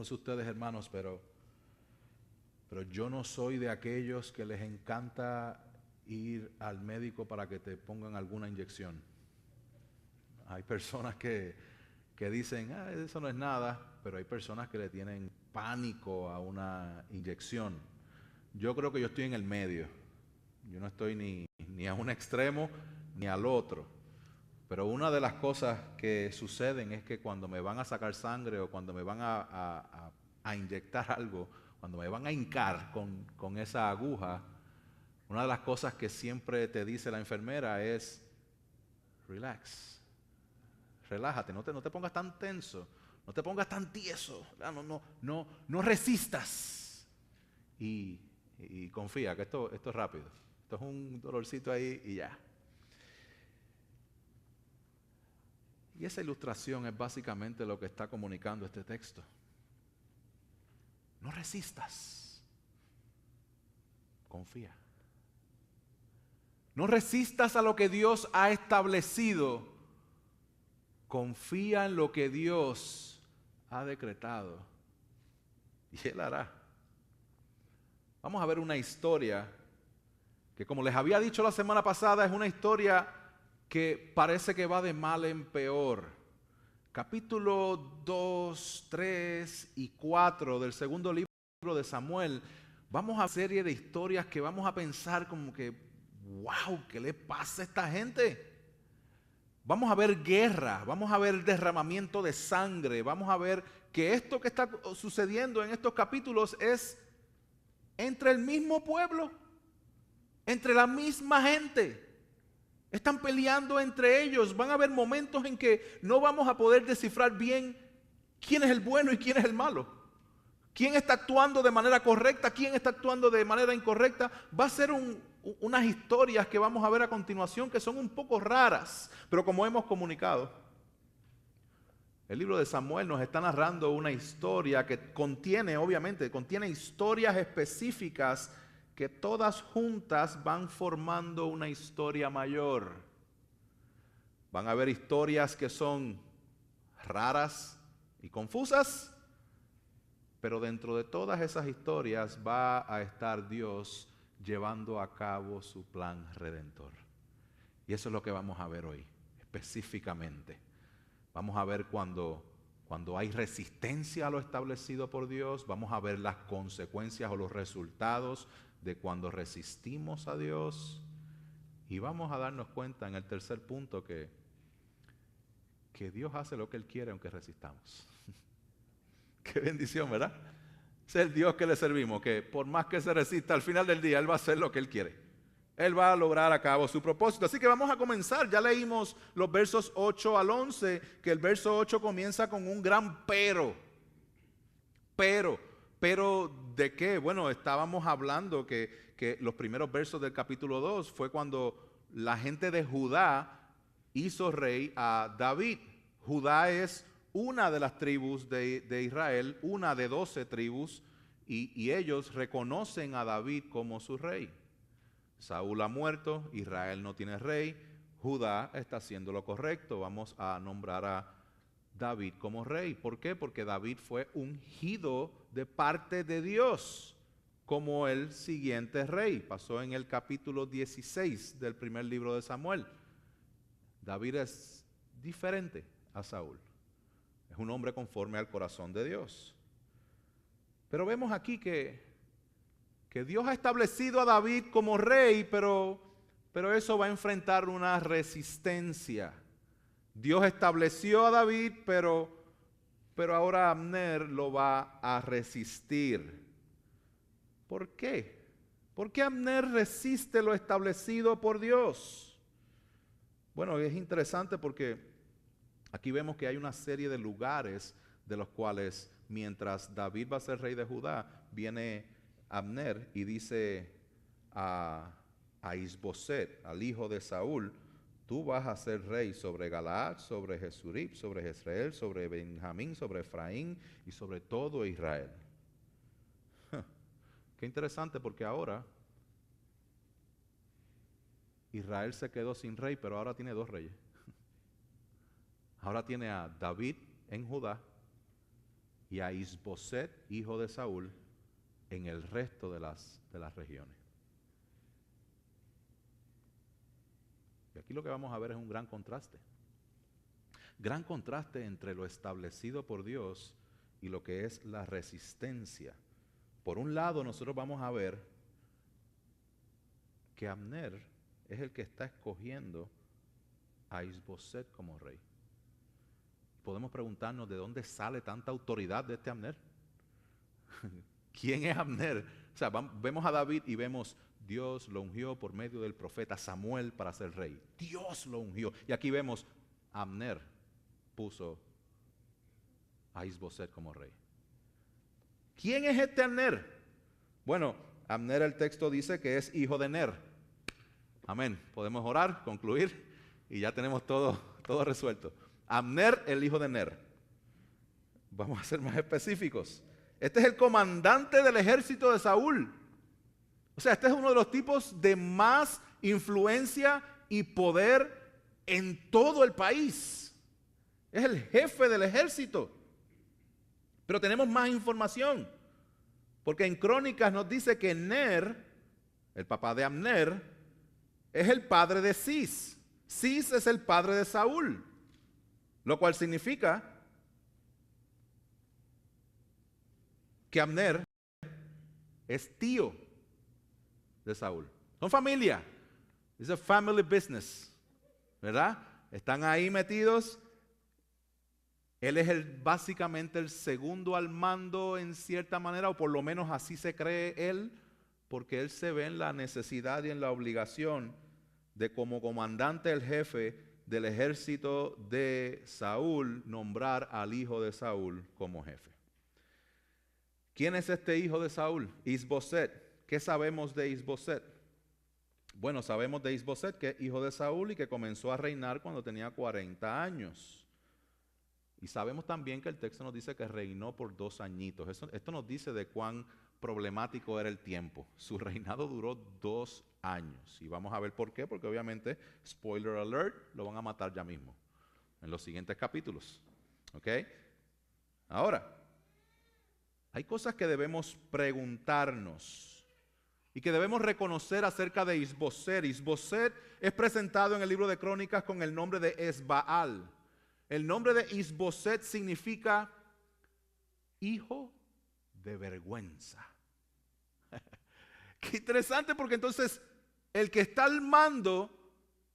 no sé ustedes, hermanos, pero yo no soy de aquellos que les encanta ir al médico para que te pongan alguna inyección. Hay personas que dicen, eso no es nada, pero hay personas que le tienen pánico a una inyección. Yo creo que yo estoy en el medio. Yo no estoy ni a un extremo ni al otro. Pero una de las cosas que suceden es que cuando me van a sacar sangre o cuando me van a inyectar algo, cuando me van a hincar con esa aguja, una de las cosas que siempre te dice la enfermera es, relax, relájate, no te pongas tan tenso, no te pongas tan tieso, no resistas. Y confía que esto es rápido, esto es un dolorcito ahí y ya. Y esa ilustración es básicamente lo que está comunicando este texto. No resistas, confía. No resistas a lo que Dios ha establecido. Confía en lo que Dios ha decretado. Y Él hará. Vamos a ver una historia que, como les había dicho la semana pasada, es una historia que parece que va de mal en peor. Capítulo 2, 3 y 4 del segundo libro de Samuel, vamos a una serie de historias que vamos a pensar como que, wow, ¿qué le pasa a esta gente? Vamos a ver guerra, vamos a ver derramamiento de sangre, vamos a ver que esto que está sucediendo en estos capítulos es entre el mismo pueblo, entre la misma gente. Están peleando entre ellos. Van a haber momentos en que no vamos a poder descifrar bien quién es el bueno y quién es el malo. Quién está actuando de manera correcta, quién está actuando de manera incorrecta. Va a ser unas historias que vamos a ver a continuación que son un poco raras, pero como hemos comunicado, el libro de Samuel nos está narrando una historia que contiene historias específicas que todas juntas van formando una historia mayor. Van a haber historias que son raras y confusas, pero dentro de todas esas historias va a estar Dios llevando a cabo su plan redentor. Y eso es lo que vamos a ver hoy, específicamente. Vamos a ver cuando hay resistencia a lo establecido por Dios, vamos a ver las consecuencias o los resultados de cuando resistimos a Dios, y vamos a darnos cuenta en el tercer punto que Dios hace lo que Él quiere aunque resistamos. Qué bendición, ¿verdad? Es el Dios que le servimos, que por más que se resista, al final del día Él va a hacer lo que Él quiere. Él va a lograr a cabo su propósito. Así que vamos a comenzar. Ya leímos los versos 8 al 11, que el verso 8 comienza con un gran pero. Pero ¿de qué? Bueno, estábamos hablando que los primeros versos del capítulo 2 fue cuando la gente de Judá hizo rey a David. Judá es una de las tribus de Israel, una de 12 tribus, y ellos reconocen a David como su rey. Saúl ha muerto, Israel no tiene rey, Judá está haciendo lo correcto. Vamos a nombrar a David como rey. ¿Por qué? Porque David fue ungido de parte de Dios como el siguiente rey. Pasó en el capítulo 16 del primer libro de Samuel. David es diferente a Saúl. Es un hombre conforme al corazón de Dios. Pero vemos aquí que Dios ha establecido a David como rey, pero eso va a enfrentar una resistencia. Dios estableció a David, pero ahora Abner lo va a resistir. ¿Por qué? ¿Por qué Abner resiste lo establecido por Dios? Bueno, es interesante porque aquí vemos que hay una serie de lugares de los cuales, mientras David va a ser rey de Judá, viene Abner y dice a Isboset, al hijo de Saúl: tú vas a ser rey sobre Galaad, sobre Jesurib, sobre Jezreel, sobre Benjamín, sobre Efraín y sobre todo Israel. Qué interesante, porque ahora Israel se quedó sin rey, pero ahora tiene dos reyes. Ahora tiene a David en Judá y a Isboset, hijo de Saúl, en el resto de las regiones. Y aquí lo que vamos a ver es un gran contraste. Gran contraste entre lo establecido por Dios y lo que es la resistencia. Por un lado, nosotros vamos a ver que Abner es el que está escogiendo a Isboset como rey. Podemos preguntarnos de dónde sale tanta autoridad de este Abner. ¿Quién es Abner? O sea, vemos a David y vemos Dios lo ungió por medio del profeta Samuel para ser rey. Dios lo ungió. Y aquí vemos Abner puso a Isboset como rey. ¿Quién es este Abner? Bueno, Abner, el texto dice que es hijo de Ner. Amén. Podemos orar, concluir y ya tenemos todo resuelto. Abner, el hijo de Ner. Vamos a ser más específicos. Este es el comandante del ejército de Saúl. O sea, este es uno de los tipos de más influencia y poder en todo el país. Es el jefe del ejército. Pero tenemos más información. Porque en Crónicas nos dice que Ner, el papá de Abner, es el padre de Cis. Cis es el padre de Saúl. Lo cual significa que Abner es tío de Saúl. Son familia. Es a family business. ¿Verdad? Están ahí metidos. Él es básicamente el segundo al mando en cierta manera, o por lo menos así se cree él, porque él se ve en la necesidad y en la obligación de, como comandante, el jefe del ejército de Saúl, nombrar al hijo de Saúl como jefe. ¿Quién es este hijo de Saúl? Isboset. ¿Qué sabemos de Isboset? Bueno, sabemos de Isboset que es hijo de Saúl y que comenzó a reinar cuando tenía 40 años. Y sabemos también que el texto nos dice que reinó por 2 añitos. Esto nos dice de cuán problemático era el tiempo. Su reinado duró 2 años. Y vamos a ver por qué, porque obviamente, spoiler alert, lo van a matar ya mismo, en los siguientes capítulos. ¿Ok? Ahora, hay cosas que debemos preguntarnos y que debemos reconocer acerca de Isboset. Isboset es presentado en el libro de Crónicas con el nombre de Esbaal. El nombre de Isboset significa hijo de vergüenza. Qué interesante, porque entonces el que está al mando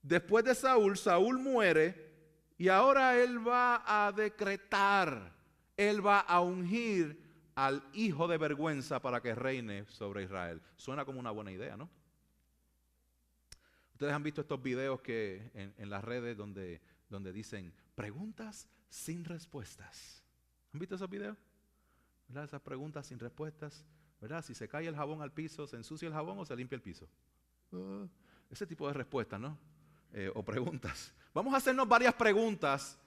después de Saúl, Saúl muere y ahora él va a decretar, él va a ungir al hijo de vergüenza para que reine sobre Israel. Suena como una buena idea, ¿no? Ustedes han visto estos videos que en las redes donde dicen preguntas sin respuestas. ¿Han visto esos videos? ¿Verdad? Esas preguntas sin respuestas. ¿Verdad? Si se cae el jabón al piso, ¿se ensucia el jabón o se limpia el piso? Ese tipo de respuestas, ¿no? O preguntas. Vamos a hacernos varias preguntas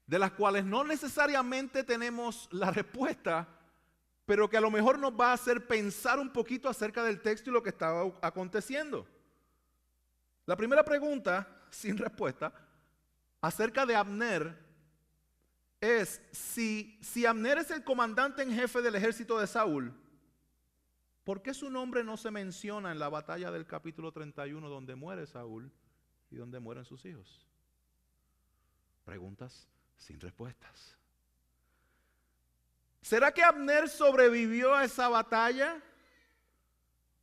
de las cuales no necesariamente tenemos la respuesta, pero que a lo mejor nos va a hacer pensar un poquito acerca del texto y lo que estaba aconteciendo. La primera pregunta, sin respuesta, acerca de Abner es si Abner es el comandante en jefe del ejército de Saúl, ¿por qué su nombre no se menciona en la batalla del capítulo 31 donde muere Saúl y donde mueren sus hijos? Preguntas sin respuestas. ¿Será que Abner sobrevivió a esa batalla?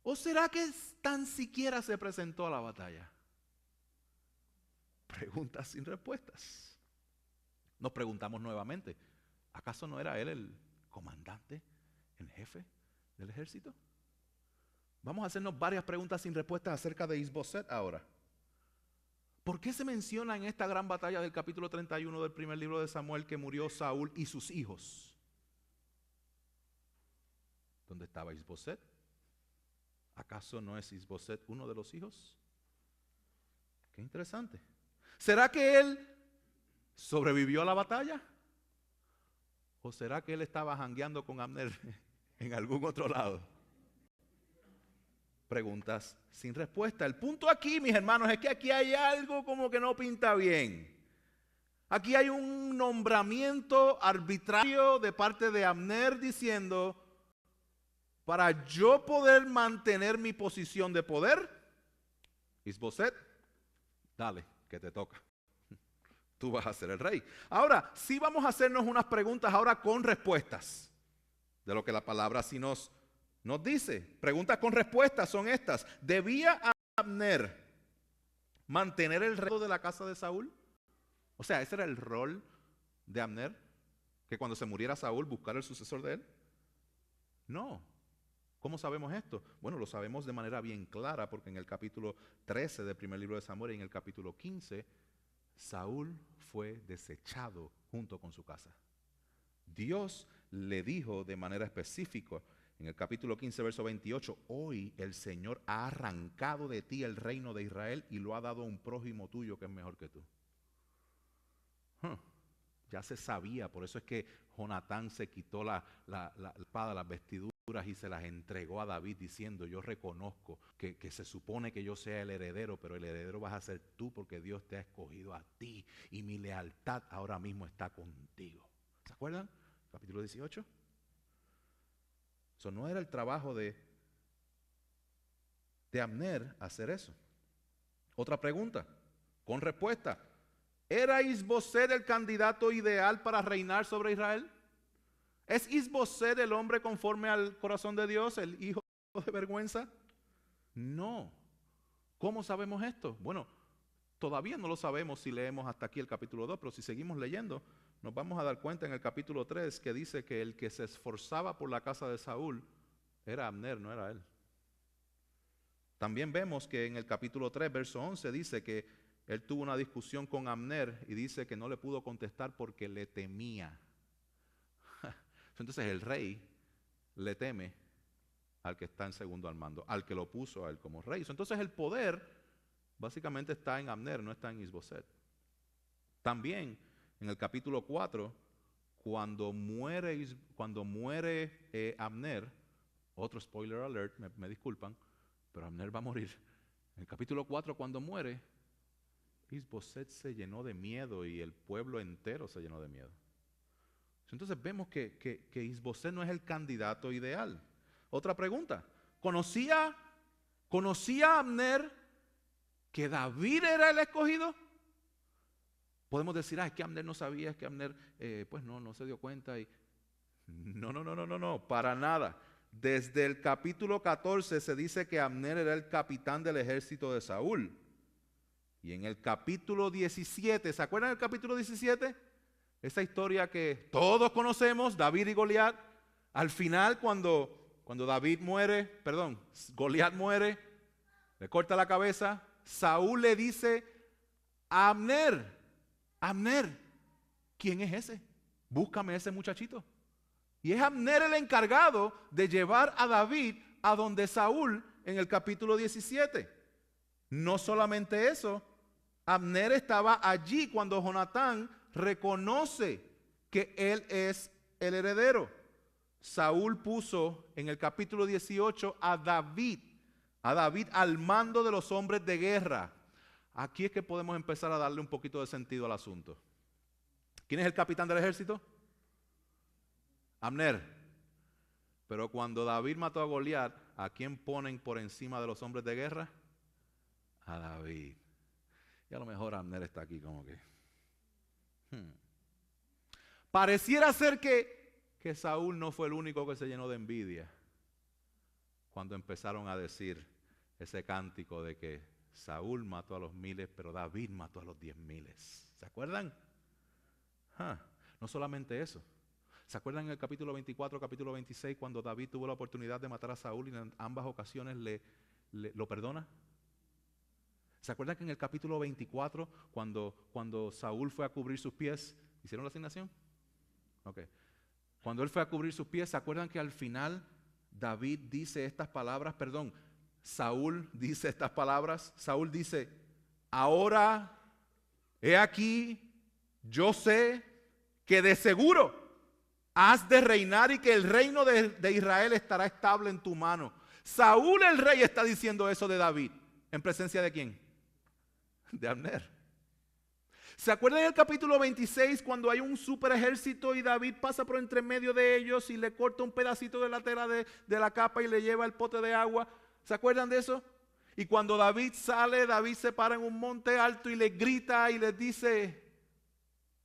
¿O será que tan siquiera se presentó a la batalla? Preguntas sin respuestas. Nos preguntamos nuevamente, ¿acaso no era él el comandante en jefe del ejército? Vamos a hacernos varias preguntas sin respuestas acerca de Isboset ahora. ¿Por qué se menciona en esta gran batalla del capítulo 31 del primer libro de Samuel que murió Saúl y sus hijos? ¿Dónde estaba Isboset? ¿Acaso no es Isboset uno de los hijos? Qué interesante. ¿Será que él sobrevivió a la batalla? ¿O será que él estaba jangueando con Abner en algún otro lado? Preguntas sin respuesta. El punto aquí, mis hermanos, es que aquí hay algo como que no pinta bien. Aquí hay un nombramiento arbitrario de parte de Abner diciendo, para yo poder mantener mi posición de poder, Isboset, dale, que te toca. Tú vas a ser el rey. Ahora, sí vamos a hacernos unas preguntas ahora con respuestas de lo que la palabra sí nos dice. Preguntas con respuestas son estas. ¿Debía Abner mantener el reino de la casa de Saúl? O sea, ese era el rol de Abner, que cuando se muriera Saúl buscar el sucesor de él. No. ¿Cómo sabemos esto? Bueno, lo sabemos de manera bien clara porque en el capítulo 13 del primer libro de Samuel y en el capítulo 15, Saúl fue desechado junto con su casa. Dios le dijo de manera específica en el capítulo 15, verso 28, hoy el Señor ha arrancado de ti el reino de Israel y lo ha dado a un prójimo tuyo que es mejor que tú. Ya se sabía, por eso es que Jonatán se quitó la espada, las vestiduras y se las entregó a David diciendo, yo reconozco que se supone que yo sea el heredero, pero el heredero vas a ser tú porque Dios te ha escogido a ti y mi lealtad ahora mismo está contigo. ¿Se acuerdan? Capítulo 18. Eso no era el trabajo de Abner hacer eso. Otra pregunta, con respuesta. ¿Era Isboset el candidato ideal para reinar sobre Israel? ¿Es Isboset el hombre conforme al corazón de Dios, el hijo de vergüenza? No. ¿Cómo sabemos esto? Bueno, todavía no lo sabemos si leemos hasta aquí el capítulo 2, pero si seguimos leyendo, nos vamos a dar cuenta en el capítulo 3 que dice que el que se esforzaba por la casa de Saúl era Abner, no era él. También vemos que en el capítulo 3, verso 11, dice que él tuvo una discusión con Abner y dice que no le pudo contestar porque le temía. Entonces el rey le teme al que está en segundo al mando, al que lo puso a él como rey. Entonces el poder básicamente está en Abner, no está en Isboset. También en el capítulo 4, cuando muere Abner, otro spoiler alert, me disculpan, pero Abner va a morir. En el capítulo 4, cuando muere, Isboset se llenó de miedo y el pueblo entero se llenó de miedo. Entonces vemos que Isboset no es el candidato ideal. Otra pregunta, ¿conocía Abner que David era el escogido? Podemos decir, es que Abner no sabía, es que Abner pues no se dio cuenta. No, para nada. Desde el capítulo 14 se dice que Abner era el capitán del ejército de Saúl. Y en el capítulo 17, ¿se acuerdan del capítulo 17? Esa historia que todos conocemos, David y Goliat. Al final, cuando Goliat muere, le corta la cabeza, Saúl le dice a Abner, ¿quién es ese? Búscame ese muchachito. Y es Abner el encargado de llevar a David a donde Saúl en el capítulo 17. No solamente eso, Abner estaba allí cuando Jonatán reconoce que él es el heredero. Saúl puso en el capítulo 18 a David al mando de los hombres de guerra. Aquí es que podemos empezar a darle un poquito de sentido al asunto. ¿Quién es el capitán del ejército? Abner. Pero cuando David mató a Goliat, ¿a quién ponen por encima de los hombres de guerra? A David. Y a lo mejor Abner está aquí como que... Pareciera ser que Saúl no fue el único que se llenó de envidia cuando empezaron a decir ese cántico de que Saúl mató a los 1000, pero David mató a los 10,000. ¿Se acuerdan? No solamente eso. ¿Se acuerdan en el capítulo 24, capítulo 26, cuando David tuvo la oportunidad de matar a Saúl y en ambas ocasiones lo perdona? ¿Se acuerdan que en el capítulo 24, cuando Saúl fue a cubrir sus pies, ¿hicieron la asignación? Ok. Cuando él fue a cubrir sus pies, ¿se acuerdan que al final David dice estas palabras? Saúl dice estas palabras. Saúl dice, ahora, he aquí, yo sé que de seguro has de reinar y que el reino de Israel estará estable en tu mano. Saúl el rey está diciendo eso de David. ¿En presencia de quién? De Abner. ¿Se acuerdan del capítulo 26 cuando hay un super ejército y David pasa por entre medio de ellos y le corta un pedacito de la tela de la capa y le lleva el pote de agua? ¿Se acuerdan de eso? Y cuando David sale, David se para en un monte alto y le grita y le dice,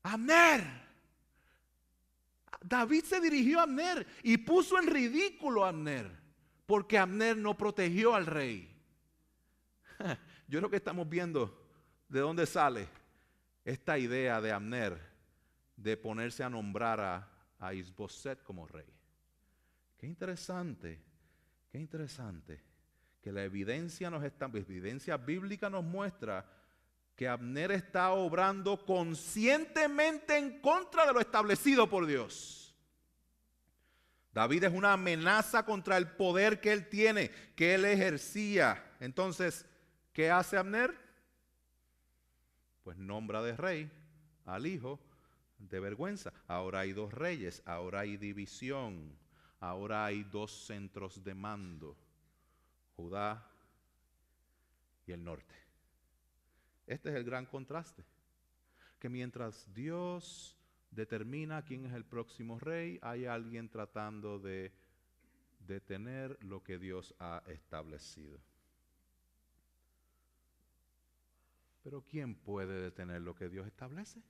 Abner. David se dirigió a Abner y puso en ridículo a Abner porque Abner no protegió al rey. Yo creo que estamos viendo de dónde sale esta idea de Abner de ponerse a nombrar a Isboset como rey. Qué interesante que la evidencia bíblica nos muestra que Abner está obrando conscientemente en contra de lo establecido por Dios. David es una amenaza contra el poder que él tiene, que él ejercía. Entonces, ¿qué hace Abner? Pues nombra de rey al hijo de vergüenza. Ahora hay dos reyes, ahora hay división, ahora hay dos centros de mando, Judá y el norte. Este es el gran contraste, que mientras Dios determina quién es el próximo rey, hay alguien tratando de detener lo que Dios ha establecido. Pero ¿quién puede detener lo que Dios establece?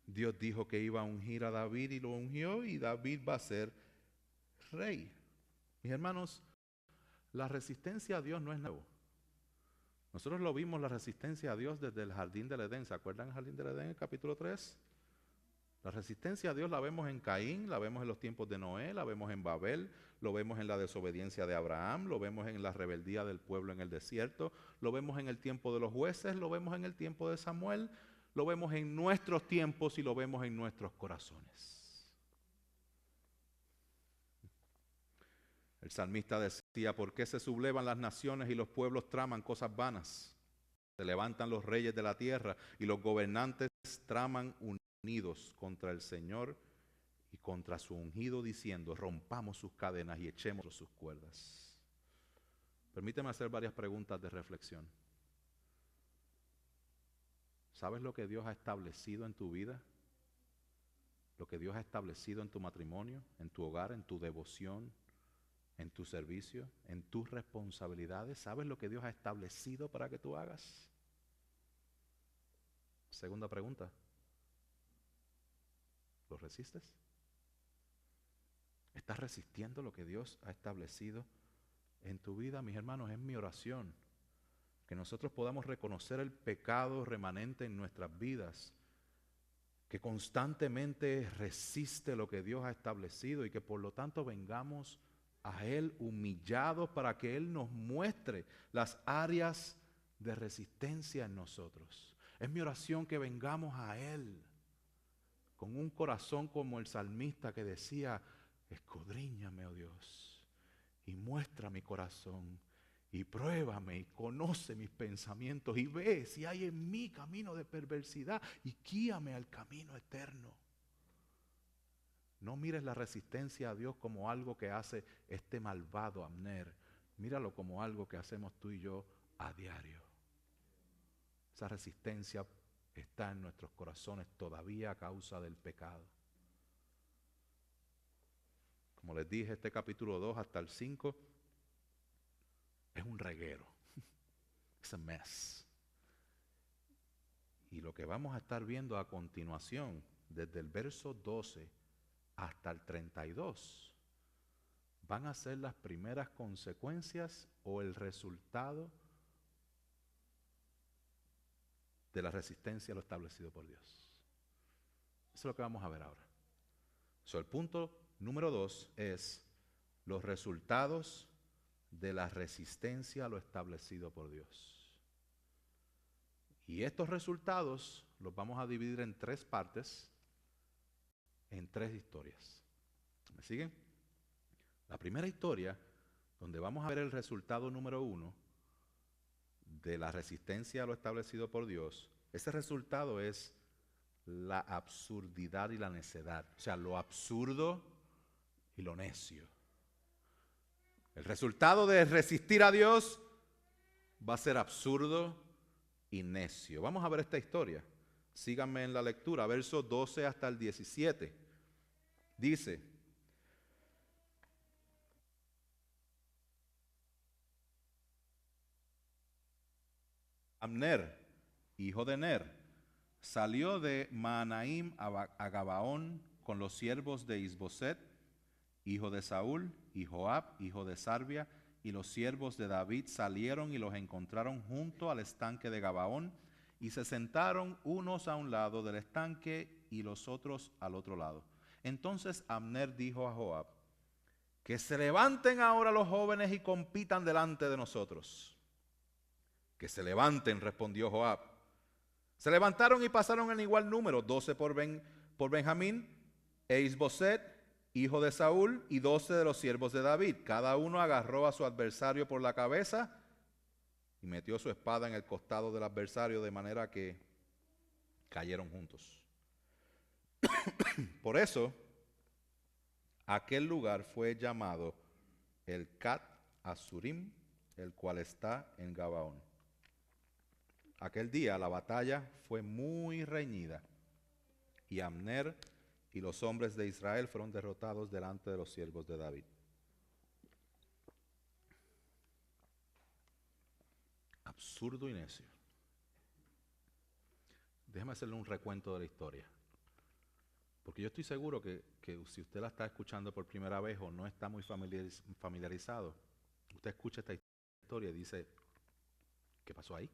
Dios dijo que iba a ungir a David y lo ungió, y David va a ser rey. Mis hermanos, la resistencia a Dios no es nuevo. Nosotros lo vimos, la resistencia a Dios, desde el jardín del Edén. ¿Se acuerdan el jardín del Edén, el capítulo 3? La resistencia a Dios la vemos en Caín, la vemos en los tiempos de Noé, la vemos en Babel, lo vemos en la desobediencia de Abraham, lo vemos en la rebeldía del pueblo en el desierto, lo vemos en el tiempo de los jueces, lo vemos en el tiempo de Samuel, lo vemos en nuestros tiempos y lo vemos en nuestros corazones. El salmista decía, ¿por qué se sublevan las naciones y los pueblos traman cosas vanas? Se levantan los reyes de la tierra y los gobernantes traman unidos contra el Señor y contra su ungido, diciendo, rompamos sus cadenas y echemos sus cuerdas. Permíteme hacer varias preguntas de reflexión. ¿Sabes lo que Dios ha establecido en tu vida? Lo que Dios ha establecido en tu matrimonio, en tu hogar, en tu devoción, en tu servicio, en tus responsabilidades. ¿Sabes lo que Dios ha establecido para que tú hagas? Segunda pregunta. ¿Lo resistes? ¿Estás resistiendo lo que Dios ha establecido en tu vida? Mis hermanos, es mi oración que nosotros podamos reconocer el pecado remanente en nuestras vidas, que constantemente resiste lo que Dios ha establecido y que por lo tanto vengamos a Él humillados para que Él nos muestre las áreas de resistencia en nosotros. Es mi oración que vengamos a Él con un corazón como el salmista que decía, escudriñame, oh Dios, y muestra mi corazón, y pruébame, y conoce mis pensamientos, y ve si hay en mí camino de perversidad, y guíame al camino eterno. No mires la resistencia a Dios como algo que hace este malvado Abner. Míralo como algo que hacemos tú y yo a diario. Esa resistencia está en nuestros corazones todavía a causa del pecado. Como les dije, este capítulo 2 hasta el 5 es un reguero. Es a mess. Y lo que vamos a estar viendo a continuación, desde el verso 12 hasta el 32, van a ser las primeras consecuencias o el resultado de la resistencia a lo establecido por Dios. Eso es lo que vamos a ver ahora. El punto número 2 es los resultados de la resistencia a lo establecido por Dios. Y estos resultados los vamos a dividir en 3 partes, en 3 historias. ¿Me siguen? La primera historia, donde vamos a ver el resultado número 1 de la resistencia a lo establecido por Dios, ese resultado es la absurdidad y la necedad. O sea, lo absurdo y lo necio. El resultado de resistir a Dios va a ser absurdo y necio. Vamos a ver esta historia. Síganme en la lectura, versos 12 hasta el 17. Dice: Abner, hijo de Ner, salió de Mahanaim a Gabaón con los siervos de Isboset, hijo de Saúl, y Joab, hijo de Sarvia, y los siervos de David salieron y los encontraron junto al estanque de Gabaón, y se sentaron unos a un lado del estanque y los otros al otro lado. Entonces Abner dijo a Joab: que se levanten ahora los jóvenes y compitan delante de nosotros. Que se levanten, respondió Joab. Se levantaron y pasaron en igual número, 12 por Benjamín, e Isboset, hijo de Saúl, y 12 de los siervos de David. Cada uno agarró a su adversario por la cabeza y metió su espada en el costado del adversario, de manera que cayeron juntos. Por eso, aquel lugar fue llamado el Cat Asurim, el cual está en Gabaón. Aquel día la batalla fue muy reñida, y Abner y los hombres de Israel fueron derrotados delante de los siervos de David. Absurdo y necio. Déjeme hacerle un recuento de la historia, porque yo estoy seguro que si usted la está escuchando por primera vez o no está muy familiarizado, usted escucha esta historia y dice: ¿qué pasó ahí?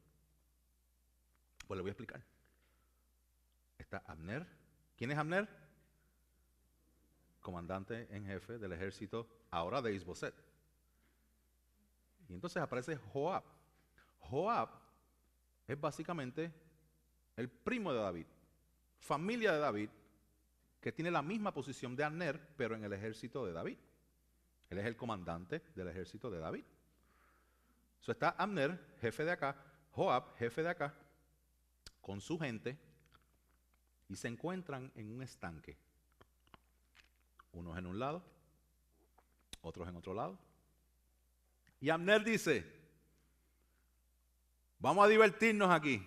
Pues le voy a explicar. Está Abner. ¿Quién es Abner? Comandante en jefe del ejército ahora de Isboset. Y entonces aparece Joab. Joab es básicamente el primo de David, familia de David, que tiene la misma posición de Abner, pero en el ejército de David. Él es el comandante del ejército de David. So está Abner, jefe de acá, Joab, jefe de acá, con su gente, y se encuentran en un estanque. Unos en un lado, otros en otro lado. Y Abner dice: vamos a divertirnos aquí.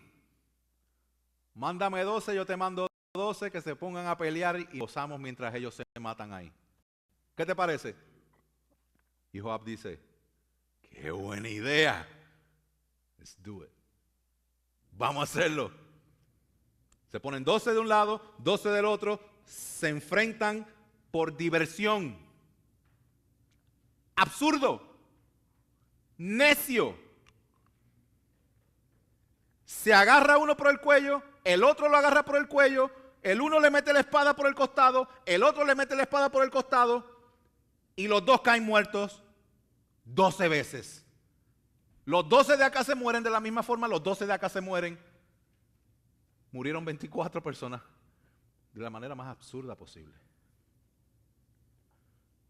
Mándame 12, yo te mando 12, que se pongan a pelear y gozamos mientras ellos se matan ahí. ¿Qué te parece? Y Joab dice: qué buena idea. Let's do it. Vamos a hacerlo. Se ponen 12 de un lado, 12 del otro, se enfrentan por diversión. Absurdo. Necio. Se agarra uno por el cuello, el otro lo agarra por el cuello, el uno le mete la espada por el costado, el otro le mete la espada por el costado, y los dos caen muertos 12 veces. Los 12 de acá se mueren de la misma forma, los 12 de acá se mueren. Murieron 24 personas de la manera más absurda posible.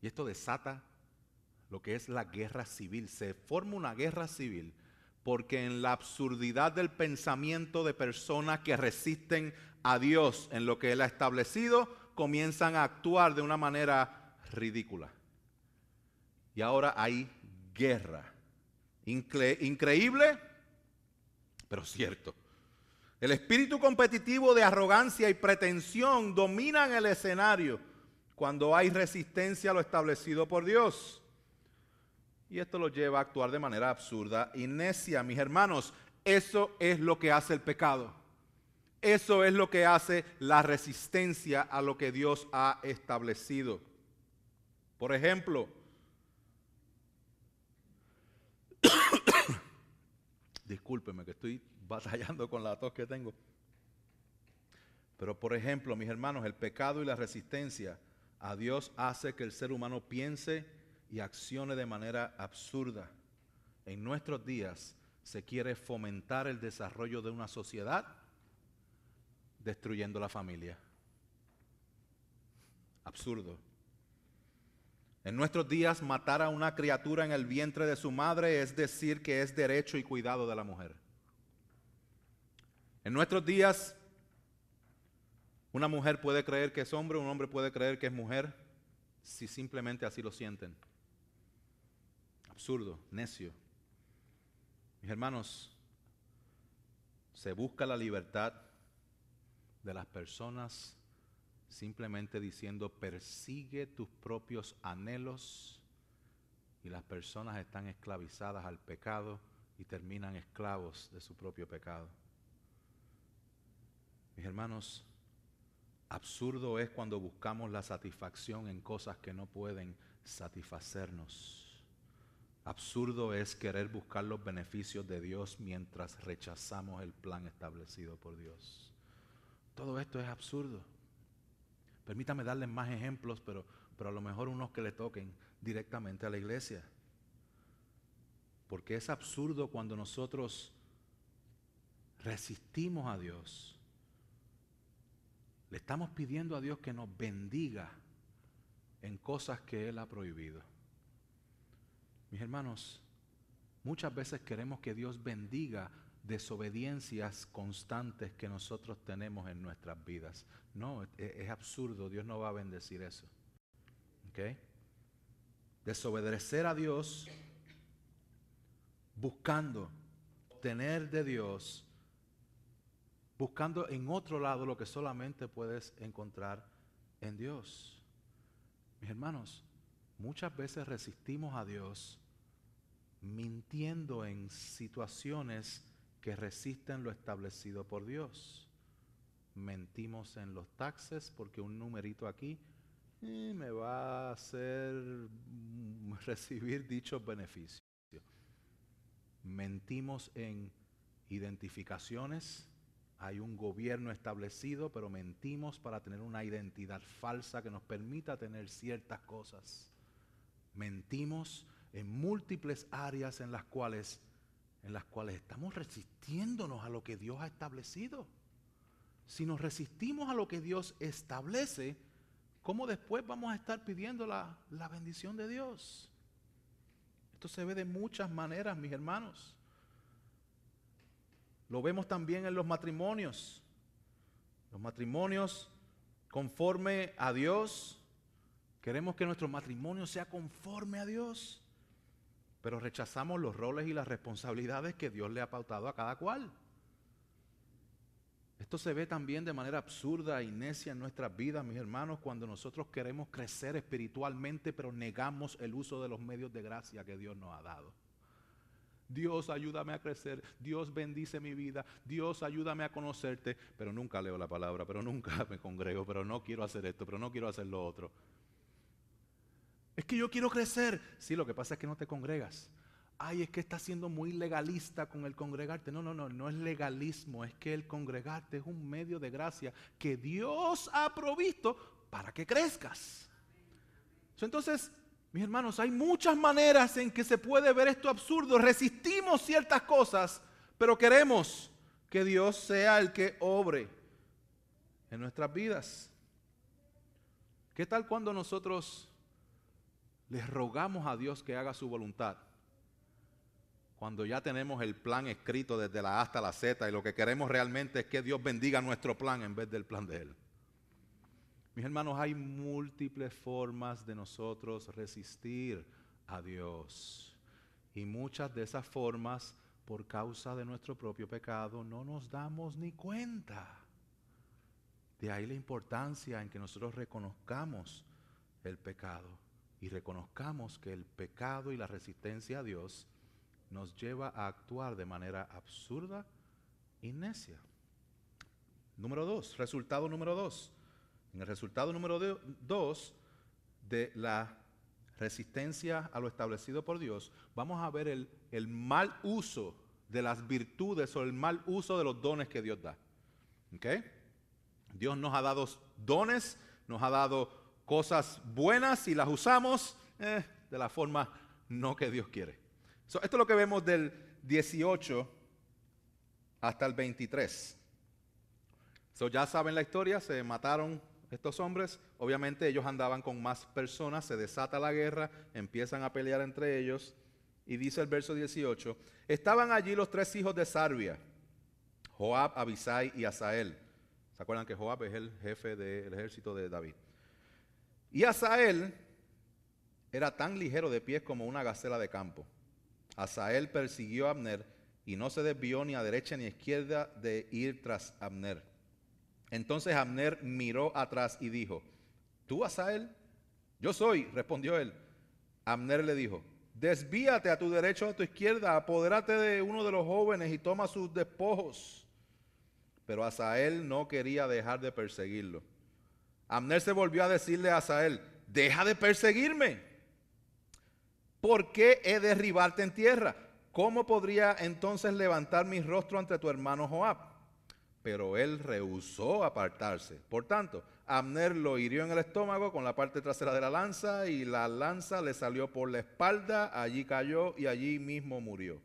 Y esto desata lo que es la guerra civil. Se forma una guerra civil porque en la absurdidad del pensamiento de personas que resisten a Dios en lo que Él ha establecido, comienzan a actuar de una manera ridícula. Y ahora hay guerra. Increíble, pero cierto. El espíritu competitivo de arrogancia y pretensión dominan el escenario cuando hay resistencia a lo establecido por Dios. Y esto lo lleva a actuar de manera absurda y necia. Mis hermanos, eso es lo que hace el pecado. Eso es lo que hace la resistencia a lo que Dios ha establecido. Por ejemplo, discúlpeme que estoy batallando con la tos que tengo. Pero por ejemplo, mis hermanos, el pecado y la resistencia a Dios hace que el ser humano piense y accione de manera absurda. En nuestros días se quiere fomentar el desarrollo de una sociedad destruyendo la familia. Absurdo. En nuestros días, matar a una criatura en el vientre de su madre es decir que es derecho y cuidado de la mujer. En nuestros días, una mujer puede creer que es hombre, un hombre puede creer que es mujer, si simplemente así lo sienten. Absurdo, necio. Mis hermanos, se busca la libertad de las personas simplemente diciendo persigue tus propios anhelos, y las personas están esclavizadas al pecado y terminan esclavos de su propio pecado. Mis hermanos, absurdo es cuando buscamos la satisfacción en cosas que no pueden satisfacernos. Absurdo es querer buscar los beneficios de Dios mientras rechazamos el plan establecido por Dios. Todo esto es absurdo. Permítame darles más ejemplos, pero a lo mejor unos que le toquen directamente a la iglesia. Porque es absurdo cuando nosotros resistimos a Dios. Le estamos pidiendo a Dios que nos bendiga en cosas que Él ha prohibido. Mis hermanos, muchas veces queremos que Dios bendiga desobediencias constantes que nosotros tenemos en nuestras vidas. No, es absurdo, Dios no va a bendecir eso. ¿Okay? Desobedecer a Dios buscando obtener de Dios, buscando en otro lado lo que solamente puedes encontrar en Dios. Mis hermanos, muchas veces resistimos a Dios mintiendo en situaciones que resisten lo establecido por Dios. Mentimos en los taxes porque un numerito aquí me va a hacer recibir dichos beneficios. Mentimos en identificaciones. Hay un gobierno establecido, pero mentimos para tener una identidad falsa que nos permita tener ciertas cosas. Mentimos en múltiples áreas en las cuales estamos resistiéndonos a lo que Dios ha establecido. Si nos resistimos a lo que Dios establece, ¿cómo después vamos a estar pidiendo la bendición de Dios? Esto se ve de muchas maneras, mis hermanos. Lo vemos también en los matrimonios. Los matrimonios conforme a Dios. Queremos que nuestro matrimonio sea conforme a Dios, pero rechazamos los roles y las responsabilidades que Dios le ha pautado a cada cual. Esto se ve también de manera absurda y necia en nuestras vidas, mis hermanos, cuando nosotros queremos crecer espiritualmente, pero negamos el uso de los medios de gracia que Dios nos ha dado. Dios, ayúdame a crecer. Dios, bendice mi vida. Dios, ayúdame a conocerte. Pero nunca leo la palabra, pero nunca me congrego, pero no quiero hacer esto, pero no quiero hacer lo otro. Es que yo quiero crecer. Sí, lo que pasa es que no te congregas. Ay, es que estás siendo muy legalista con el congregarte. No es legalismo, es que el congregarte es un medio de gracia que Dios ha provisto para que crezcas. Entonces, mis hermanos, hay muchas maneras en que se puede ver esto absurdo. Resistimos ciertas cosas, pero queremos que Dios sea el que obre en nuestras vidas. ¿Qué tal cuando nosotros les rogamos a Dios que haga su voluntad? Cuando ya tenemos el plan escrito desde la A hasta la Z y lo que queremos realmente es que Dios bendiga nuestro plan en vez del plan de Él. Mis hermanos, hay múltiples formas de nosotros resistir a Dios. Y muchas de esas formas, por causa de nuestro propio pecado, no nos damos ni cuenta. De ahí la importancia en que nosotros reconozcamos el pecado y reconozcamos que el pecado y la resistencia a Dios nos lleva a actuar de manera absurda y necia. Resultado número 2. En el resultado número 2 de la resistencia a lo establecido por Dios, vamos a ver el mal uso de las virtudes o el mal uso de los dones que Dios da. ¿Okay? Dios nos ha dado dones, nos ha dado cosas buenas y las usamos de la forma no que Dios quiere. Esto es lo que vemos del 18 hasta el 23. Ya saben la historia, se mataron estos hombres. Obviamente ellos andaban con más personas, se desata la guerra, empiezan a pelear entre ellos. Y dice el verso 18, estaban allí los 3 hijos de Sarbia, Joab, Abisai y Asael. ¿Se acuerdan que Joab es el jefe del ejército de David? Y Asael era tan ligero de pies como una gacela de campo. Asael persiguió a Abner y no se desvió ni a derecha ni a izquierda de ir tras Abner. Entonces Abner miró atrás y dijo: ¿Tú, Asael? Yo soy, respondió él. Abner le dijo: desvíate a tu derecha o a tu izquierda, apodérate de uno de los jóvenes y toma sus despojos. Pero Asael no quería dejar de perseguirlo. Abner se volvió a decirle a Asael: deja de perseguirme. ¿Por qué he de derribarte en tierra? ¿Cómo podría entonces levantar mi rostro ante tu hermano Joab? Pero él rehusó apartarse. Por tanto, Abner lo hirió en el estómago con la parte trasera de la lanza, y la lanza le salió por la espalda, allí cayó y allí mismo murió.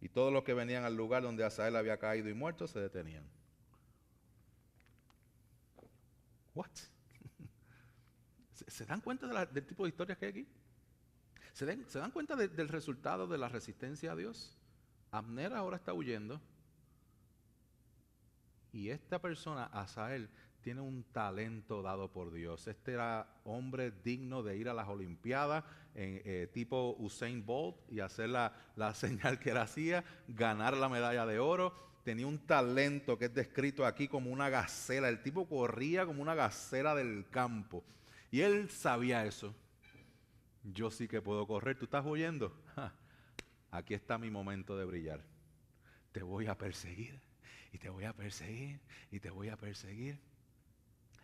Y todos los que venían al lugar donde Asael había caído y muerto se detenían. What? ¿Se dan cuenta del tipo de historias que hay aquí? ¿Se dan cuenta del resultado de la resistencia a Dios? Abner ahora está huyendo. Y esta persona, Asael, tiene un talento dado por Dios. Este era hombre digno de ir a las Olimpiadas, tipo Usain Bolt, y hacer la señal que él hacía, ganar la medalla de oro. Tenía un talento que es descrito aquí como una gacela. El tipo corría como una gacela del campo. Y él sabía eso. Yo sí que puedo correr. ¿Tú estás huyendo? Aquí está mi momento de brillar. Te voy a perseguir. Y te voy a perseguir, y te voy a perseguir.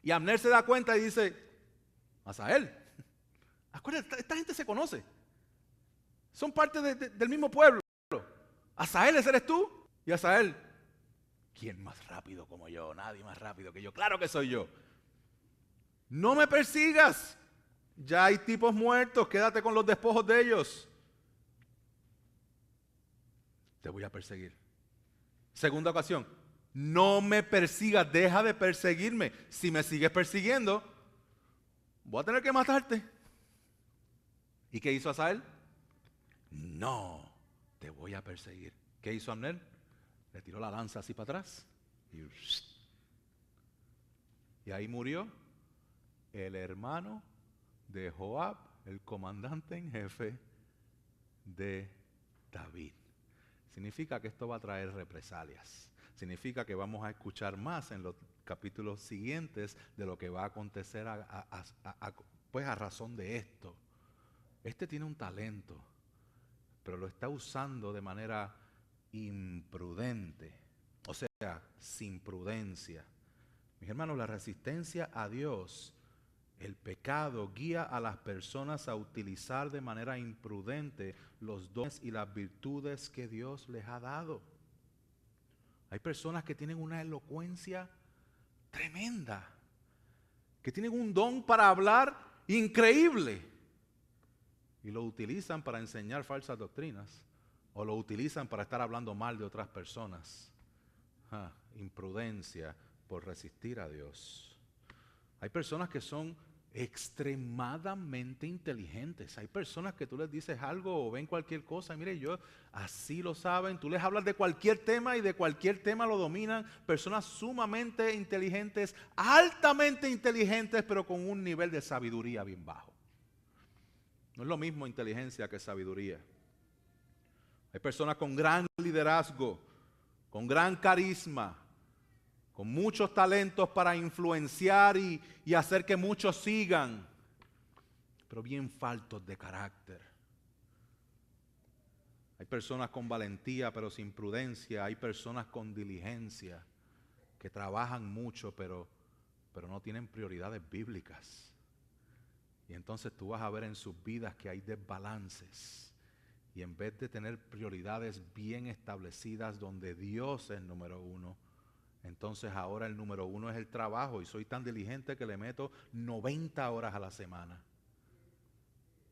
Y Abner se da cuenta y dice: Asael, acuérdate, esta gente se conoce. Son parte del mismo pueblo. Asael, ¿ese eres tú? Y Asael: ¿quién más rápido como yo? Nadie más rápido que yo. Claro que soy yo. No me persigas. Ya hay tipos muertos, quédate con los despojos de ellos. Te voy a perseguir. Segunda ocasión: no me persigas, deja de perseguirme. Si me sigues persiguiendo, voy a tener que matarte. ¿Y qué hizo Asael? No, te voy a perseguir. ¿Qué hizo Abner? Le tiró la lanza así para atrás. Y ahí murió el hermano de Joab, el comandante en jefe de David. Significa que esto va a traer represalias. Significa que vamos a escuchar más en los capítulos siguientes de lo que va a acontecer pues a razón de esto. Este tiene un talento, pero lo está usando de manera imprudente, o sea, sin prudencia. Mis hermanos, la resistencia a Dios, el pecado, guía a las personas a utilizar de manera imprudente los dones y las virtudes que Dios les ha dado. Hay personas que tienen una elocuencia tremenda, que tienen un don para hablar increíble, y lo utilizan para enseñar falsas doctrinas, o lo utilizan para estar hablando mal de otras personas. Imprudencia por resistir a Dios. Hay personas que son extremadamente inteligentes. Hay personas que tú les dices algo o ven cualquier cosa, y mire, yo así lo saben. Tú les hablas de cualquier tema y de cualquier tema lo dominan. Personas sumamente inteligentes, altamente inteligentes, pero con un nivel de sabiduría bien bajo. No es lo mismo inteligencia que sabiduría. Hay personas con gran liderazgo, con gran carisma, con muchos talentos para influenciar y hacer que muchos sigan, pero bien faltos de carácter. Hay personas con valentía pero sin prudencia. Hay personas con diligencia que trabajan mucho pero no tienen prioridades bíblicas. Y entonces tú vas a ver en sus vidas que hay desbalances. Y en vez de tener prioridades bien establecidas donde Dios es número uno, entonces ahora el número uno es el trabajo, y soy tan diligente que le meto 90 horas a la semana.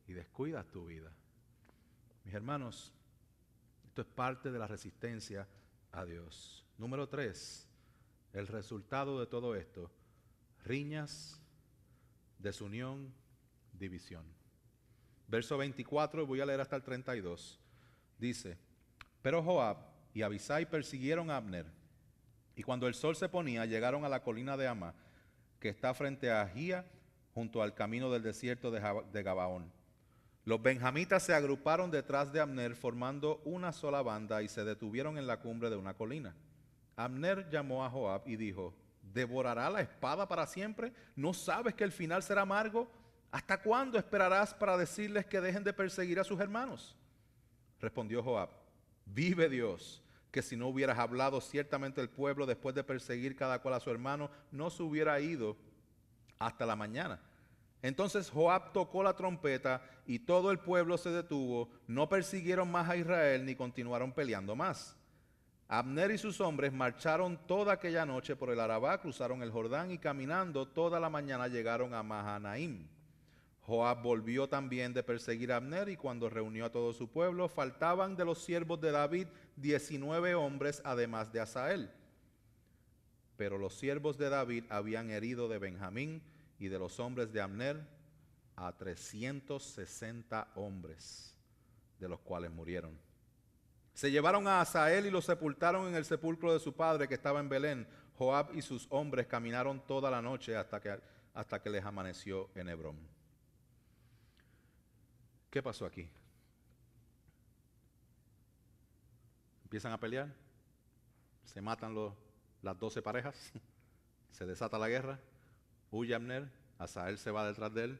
Y descuidas tu vida. Mis hermanos, esto es parte de la resistencia a Dios. Número 3, el resultado de todo esto: riñas, desunión, división. Verso 24, voy a leer hasta el 32. Dice: pero Joab y Abisai persiguieron a Abner, y cuando el sol se ponía, llegaron a la colina de Amá, que está frente a Gía, junto al camino del desierto de Gabaón. Los benjamitas se agruparon detrás de Abner, formando una sola banda, y se detuvieron en la cumbre de una colina. Abner llamó a Joab y dijo: ¿Devorará la espada para siempre? ¿No sabes que el final será amargo? ¿Hasta cuándo esperarás para decirles que dejen de perseguir a sus hermanos? Respondió Joab: vive Dios, que si no hubieras hablado, ciertamente el pueblo, después de perseguir cada cual a su hermano, no se hubiera ido hasta la mañana. Entonces Joab tocó la trompeta y todo el pueblo se detuvo. No persiguieron más a Israel ni continuaron peleando más. Abner y sus hombres marcharon toda aquella noche por el Arabá, cruzaron el Jordán y caminando toda la mañana llegaron a Mahanaim. Joab volvió también de perseguir a Abner, y cuando reunió a todo su pueblo, faltaban de los siervos de David 19 hombres, además de Asael. Pero los siervos de David habían herido de Benjamín y de los hombres de Abner a 360 hombres, de los cuales murieron. Se llevaron a Asael y lo sepultaron en el sepulcro de su padre que estaba en Belén. Joab y sus hombres caminaron toda la noche hasta que les amaneció en Hebrón. ¿Qué pasó aquí? Empiezan a pelear, se matan las 12 parejas, se desata la guerra, huye Abner, Asael se va detrás de él,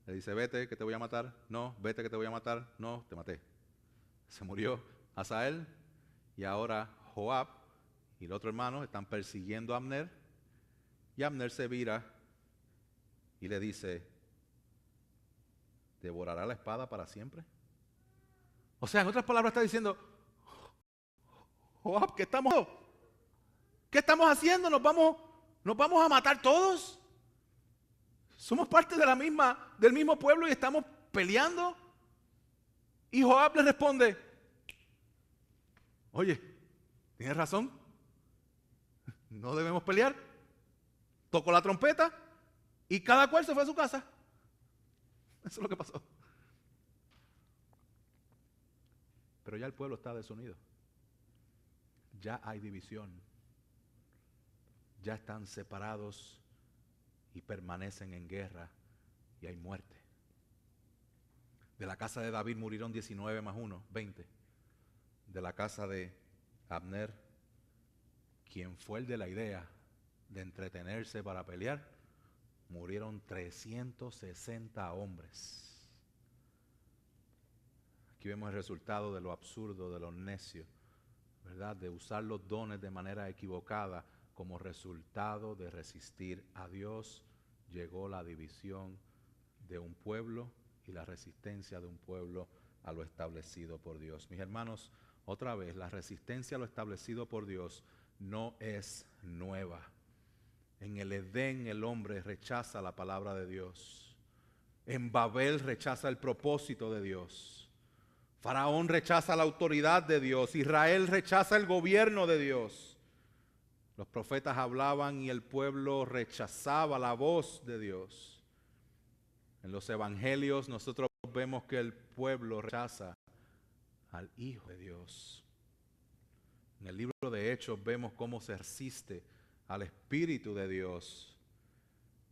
le dice: vete que te voy a matar, no, vete que te voy a matar, no, te maté. Se murió Asael y ahora Joab y el otro hermano están persiguiendo a Abner, y Abner se vira y le dice: ¿devorará la espada para siempre? O sea, en otras palabras está diciendo: Joab, ¿qué estamos haciendo? ¿Nos vamos a matar todos? Somos parte del mismo pueblo y estamos peleando. Y Joab le responde: oye, tienes razón, no debemos pelear. Tocó la trompeta y cada cual se fue a su casa. Eso es lo que pasó. Pero ya el pueblo está desunido. Ya hay división. Ya están separados y permanecen en guerra y hay muerte. De la casa de David murieron 19 más 1, 20. De la casa de Abner, quien fue el de la idea de entretenerse para pelear, murieron 360 hombres. Aquí vemos el resultado de lo absurdo, de lo necio, ¿verdad? De usar los dones de manera equivocada. Como resultado de resistir a Dios, llegó la división de un pueblo y la resistencia de un pueblo a lo establecido por Dios. Mis hermanos, otra vez, la resistencia a lo establecido por Dios no es nueva. En el Edén el hombre rechaza la palabra de Dios. En Babel rechaza el propósito de Dios. Faraón rechaza la autoridad de Dios. Israel rechaza el gobierno de Dios. Los profetas hablaban y el pueblo rechazaba la voz de Dios. En los evangelios nosotros vemos que el pueblo rechaza al Hijo de Dios. En el libro de Hechos vemos cómo se resiste al Espíritu de Dios.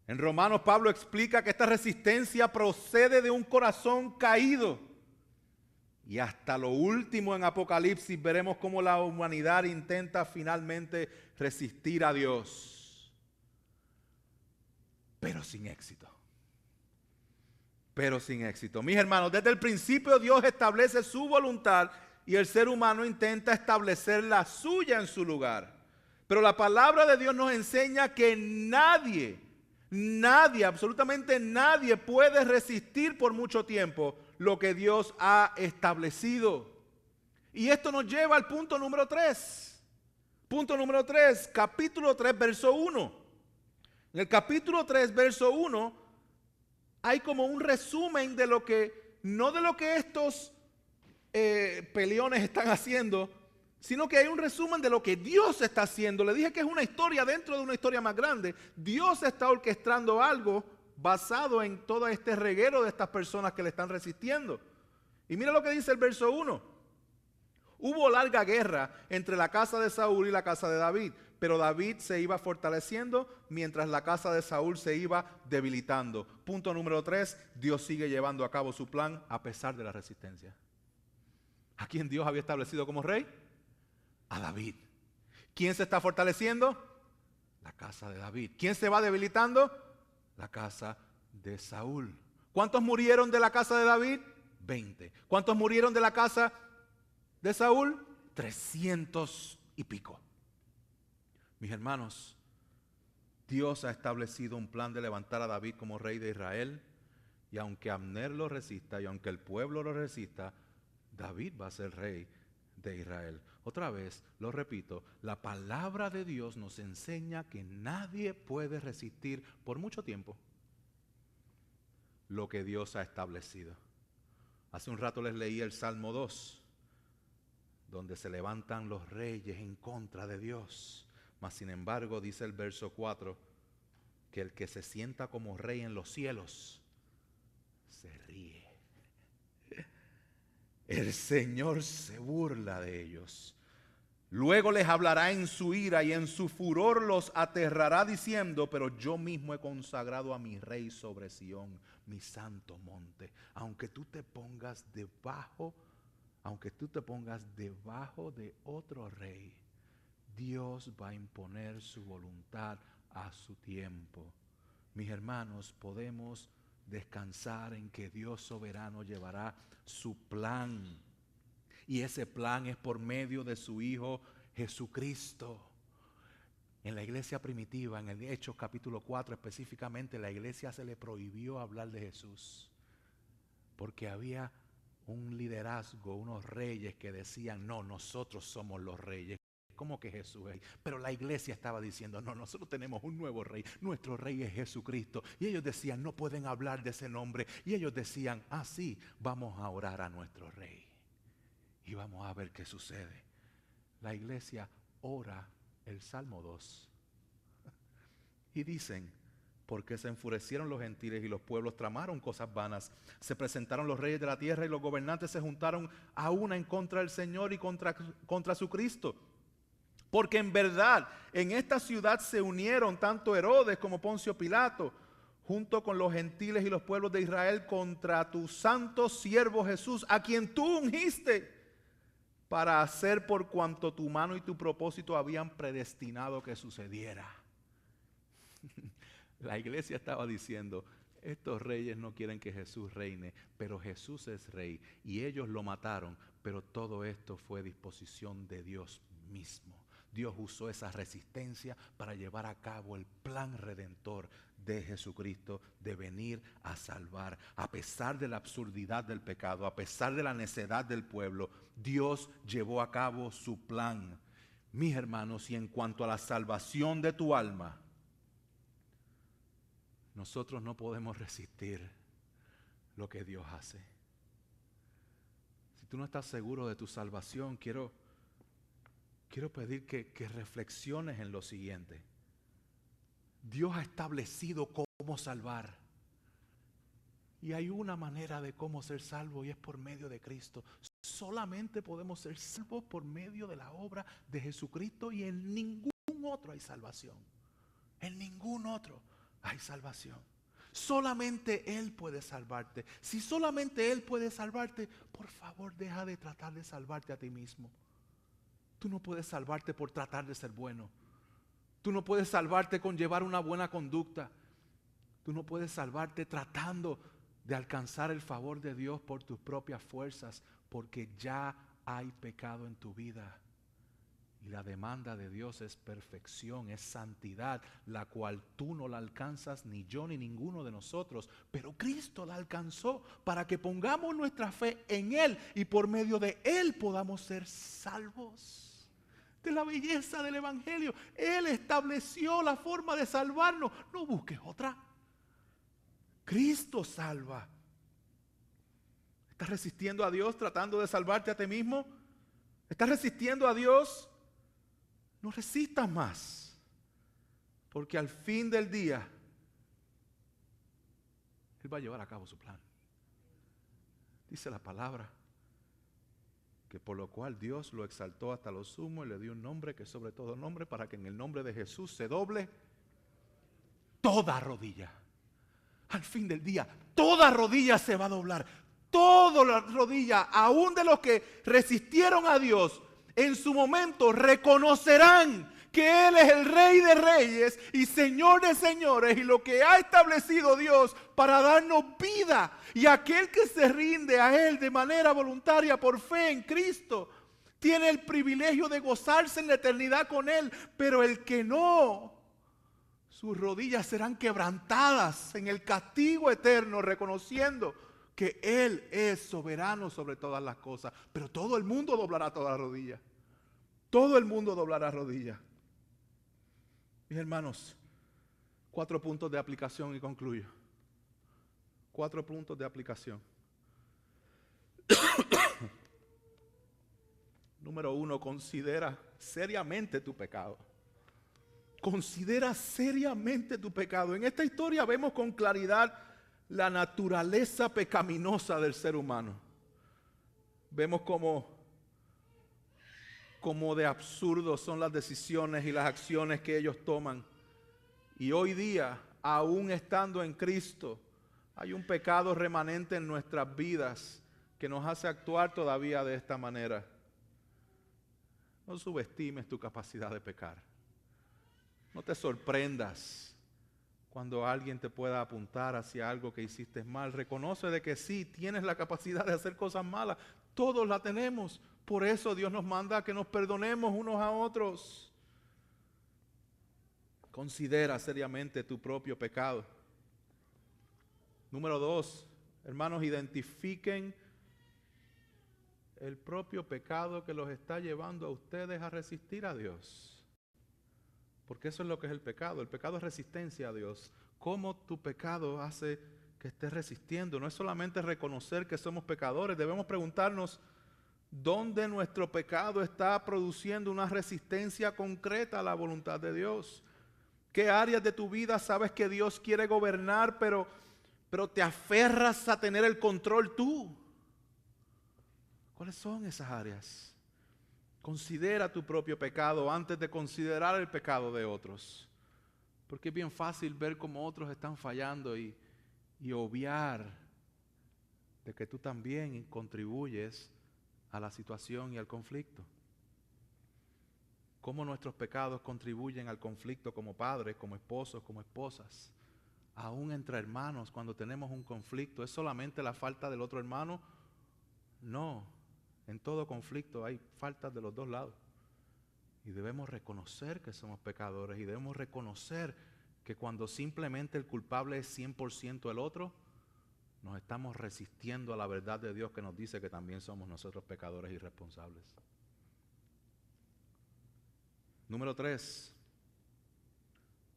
En Romanos Pablo explica que esta resistencia procede de un corazón caído. Y hasta lo último en Apocalipsis veremos cómo la humanidad intenta finalmente resistir a Dios. Pero sin éxito. Pero sin éxito. Mis hermanos, desde el principio Dios establece su voluntad y el ser humano intenta establecer la suya en su lugar. Pero la palabra de Dios nos enseña que nadie, absolutamente nadie puede resistir por mucho tiempo lo que Dios ha establecido. Y esto nos lleva al punto número 3. Punto número 3, capítulo 3, verso 1. En el capítulo 3, verso 1, hay como un resumen de lo que, no de lo que estos peleones están haciendo, sino que hay un resumen de lo que Dios está haciendo. Le dije que es una historia dentro de una historia más grande. Dios está orquestando algo basado en todo este reguero de estas personas que le están resistiendo. Y mira lo que dice el verso 1. Hubo larga guerra entre la casa de Saúl y la casa de David, pero David se iba fortaleciendo mientras la casa de Saúl se iba debilitando. Punto número 3, Dios sigue llevando a cabo su plan a pesar de la resistencia. ¿A quién Dios había establecido como rey? A David. ¿Quién se está fortaleciendo? La casa de David. ¿Quién se va debilitando? La casa de Saúl. ¿Cuántos murieron de la casa de David? 20. ¿Cuántos murieron de la casa de Saúl? 300 y pico. Mis hermanos, Dios ha establecido un plan de levantar a David como rey de Israel. Y aunque Abner lo resista y aunque el pueblo lo resista, David va a ser rey de Israel. Otra vez, lo repito, la palabra de Dios nos enseña que nadie puede resistir por mucho tiempo lo que Dios ha establecido. Hace un rato les leí el Salmo 2, donde se levantan los reyes en contra de Dios. Mas sin embargo, dice el verso 4, que el que se sienta como rey en los cielos se ríe. El Señor se burla de ellos. Luego les hablará en su ira y en su furor los aterrará diciendo, pero yo mismo he consagrado a mi rey sobre Sión, mi santo monte. Aunque tú te pongas debajo de otro rey, Dios va a imponer su voluntad a su tiempo. Mis hermanos, podemos descansar en que Dios soberano llevará su plan. Y ese plan es por medio de su Hijo Jesucristo. En la iglesia primitiva, en el Hechos capítulo 4 específicamente, la iglesia se le prohibió hablar de Jesús. Porque había un liderazgo, unos reyes que decían, no, nosotros somos los reyes. ¿Cómo que Jesús es? Pero la iglesia estaba diciendo, no, nosotros tenemos un nuevo rey, nuestro rey es Jesucristo. Y ellos decían, no pueden hablar de ese nombre. Y ellos decían, sí, vamos a orar a nuestro rey. Y vamos a ver qué sucede. La iglesia ora el Salmo 2. Y dicen, porque se enfurecieron los gentiles y los pueblos tramaron cosas vanas. Se presentaron los reyes de la tierra y los gobernantes se juntaron a una en contra del Señor y contra su Cristo. Porque en verdad en esta ciudad se unieron tanto Herodes como Poncio Pilato, junto con los gentiles y los pueblos de Israel, contra tu santo siervo Jesús, a quien tú ungiste, para hacer por cuanto tu mano y tu propósito habían predestinado que sucediera. La iglesia estaba diciendo, estos reyes no quieren que Jesús reine, pero Jesús es rey y ellos lo mataron, pero todo esto fue disposición de Dios mismo. Dios usó esa resistencia para llevar a cabo el plan redentor de Jesucristo de venir a salvar. A pesar de la absurdidad del pecado, a pesar de la necedad del pueblo, Dios llevó a cabo su plan. Mis hermanos, y en cuanto a la salvación de tu alma, nosotros no podemos resistir lo que Dios hace. Si tú no estás seguro de tu salvación, quiero pedir que reflexiones en lo siguiente. Dios ha establecido cómo salvar. Y hay una manera de cómo ser salvo y es por medio de Cristo. Solamente podemos ser salvos por medio de la obra de Jesucristo y en ningún otro hay salvación. En ningún otro hay salvación. Solamente Él puede salvarte. Si solamente Él puede salvarte, por favor deja de tratar de salvarte a ti mismo. Tú no puedes salvarte por tratar de ser bueno. Tú no puedes salvarte con llevar una buena conducta. Tú no puedes salvarte tratando de alcanzar el favor de Dios por tus propias fuerzas, porque ya hay pecado en tu vida. Y la demanda de Dios es perfección, es santidad, la cual tú no la alcanzas, ni yo ni ninguno de nosotros. Pero Cristo la alcanzó para que pongamos nuestra fe en Él y por medio de Él podamos ser salvos. De la belleza del Evangelio. Él estableció la forma de salvarnos. No busques otra. Cristo salva. ¿Estás resistiendo a Dios tratando de salvarte a ti mismo? ¿Estás resistiendo a Dios? No resistas más. Porque al fin del día, Él va a llevar a cabo su plan. Dice la palabra que por lo cual Dios lo exaltó hasta lo sumo y le dio un nombre que es sobre todo nombre, para que en el nombre de Jesús se doble toda rodilla. Al fin del día, toda rodilla se va a doblar. Toda la rodilla, aún de los que resistieron a Dios, en su momento reconocerán que Él es el Rey de Reyes y Señor de Señores y lo que ha establecido Dios para darnos vida. Y aquel que se rinde a Él de manera voluntaria por fe en Cristo tiene el privilegio de gozarse en la eternidad con Él, pero el que no, sus rodillas serán quebrantadas en el castigo eterno, reconociendo que Él es soberano sobre todas las cosas. Pero todo el mundo doblará todas las rodillas. Todo el mundo doblará rodillas. Mis hermanos, 4 puntos de aplicación y concluyo. 4 puntos de aplicación. Número 1, considera seriamente tu pecado. Considera seriamente tu pecado. En esta historia vemos con claridad la naturaleza pecaminosa del ser humano. Vemos cómo de absurdo son las decisiones y las acciones que ellos toman. Y hoy día, aún estando en Cristo, hay un pecado remanente en nuestras vidas que nos hace actuar todavía de esta manera. No subestimes tu capacidad de pecar. No te sorprendas cuando alguien te pueda apuntar hacia algo que hiciste mal. Reconoce de que sí, tienes la capacidad de hacer cosas malas. Todos la tenemos. Por eso Dios nos manda a que nos perdonemos unos a otros. Considera seriamente tu propio pecado. Número 2, hermanos, identifiquen el propio pecado que los está llevando a ustedes a resistir a Dios. Porque eso es lo que es el pecado. El pecado es resistencia a Dios. ¿Cómo tu pecado hace que estés resistiendo? No es solamente reconocer que somos pecadores. Debemos preguntarnos dónde nuestro pecado está produciendo una resistencia concreta a la voluntad de Dios. ¿Qué áreas de tu vida sabes que Dios quiere gobernar, pero te aferras a tener el control tú? ¿Cuáles son esas áreas? Considera tu propio pecado antes de considerar el pecado de otros. Porque es bien fácil ver cómo otros están fallando y obviar de que tú también contribuyes a la situación y al conflicto. Cómo nuestros pecados contribuyen al conflicto como padres, como esposos, como esposas. Aún entre hermanos, cuando tenemos un conflicto, ¿es solamente la falta del otro hermano? No. En todo conflicto hay faltas de los dos lados. Y debemos reconocer que somos pecadores y debemos reconocer que cuando simplemente el culpable es 100% el otro, nos estamos resistiendo a la verdad de Dios que nos dice que también somos nosotros pecadores irresponsables. Número 3,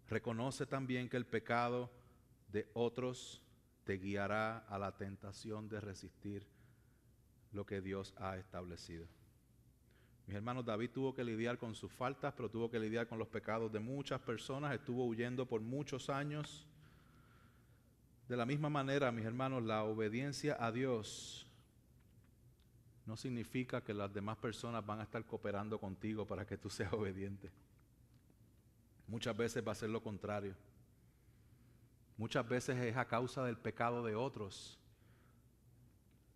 reconoce también que el pecado de otros te guiará a la tentación de resistir lo que Dios ha establecido. Mis hermanos, David tuvo que lidiar con sus faltas, pero tuvo que lidiar con los pecados de muchas personas. Estuvo huyendo por muchos años. De la misma manera, mis hermanos, la obediencia a Dios no significa que las demás personas van a estar cooperando contigo para que tú seas obediente. Muchas veces va a ser lo contrario. Muchas veces es a causa del pecado de otros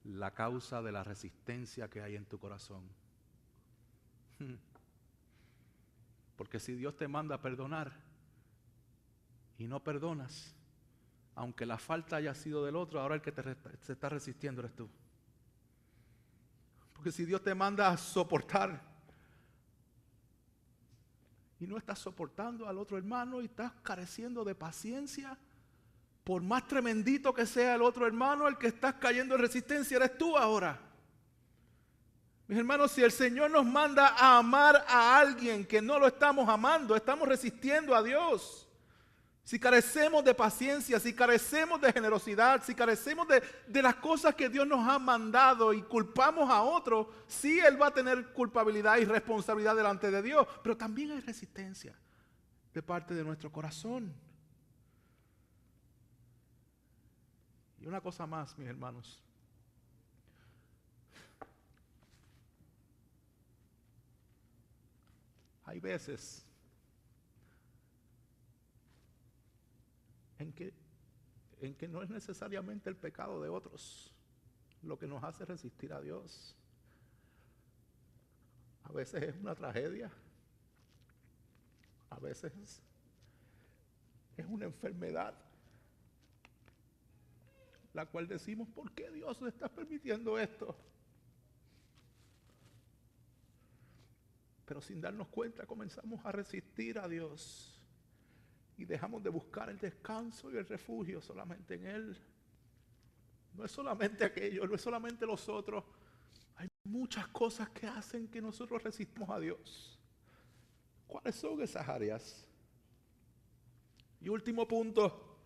la causa de la resistencia que hay en tu corazón. Porque si Dios te manda a perdonar y no perdonas, aunque la falta haya sido del otro, ahora el que se está resistiendo eres tú. Porque si Dios te manda a soportar y no estás soportando al otro hermano y estás careciendo de paciencia, por más tremendito que sea el otro hermano, el que estás cayendo en resistencia eres tú ahora. Mis hermanos, si el Señor nos manda a amar a alguien que no lo estamos amando, estamos resistiendo a Dios. Si carecemos de paciencia, si carecemos de generosidad, si carecemos de las cosas que Dios nos ha mandado y culpamos a otro, sí Él va a tener culpabilidad y responsabilidad delante de Dios, pero también hay resistencia de parte de nuestro corazón. Y una cosa más, mis hermanos. Hay veces en que no es necesariamente el pecado de otros lo que nos hace resistir a Dios. A veces es una tragedia. A veces es una enfermedad la cual decimos, ¿por qué Dios está permitiendo esto? Pero sin darnos cuenta comenzamos a resistir a Dios y dejamos de buscar el descanso y el refugio solamente en Él. No es solamente aquello, no es solamente los otros. Hay muchas cosas que hacen que nosotros resistamos a Dios. ¿Cuáles son esas áreas? Y último punto,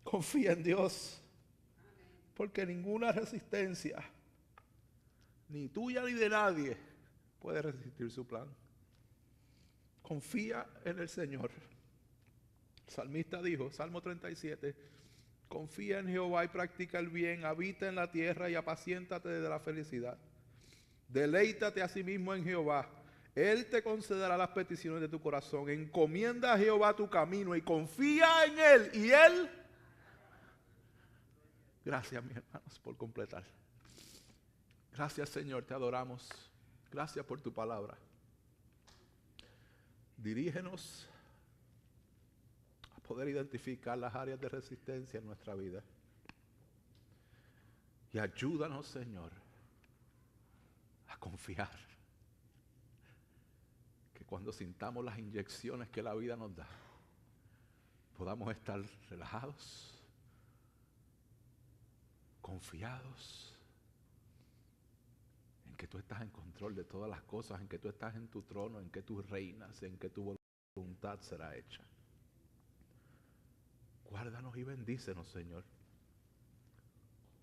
confía en Dios. Porque ninguna resistencia, ni tuya ni de nadie, puede resistir su plan. Confía en el Señor. El salmista dijo, Salmo 37, confía en Jehová y practica el bien, habita en la tierra y apaciéntate de la felicidad. Deleítate a sí mismo en Jehová. Él te concederá las peticiones de tu corazón. Encomienda a Jehová tu camino y confía en Él. Y Él... Gracias, mis hermanos, por completar. Gracias, Señor, te adoramos. Gracias por tu palabra. Dirígenos a poder identificar las áreas de resistencia en nuestra vida. Y ayúdanos, Señor, a confiar que cuando sintamos las inyecciones que la vida nos da, podamos estar relajados, confiados en que tú estás en control de todas las cosas, en que tú estás en tu trono, en que tú reinas, en que tu voluntad será hecha. Guárdanos y bendícenos, Señor.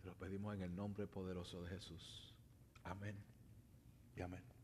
Te lo pedimos en el nombre poderoso de Jesús. Amén y amén.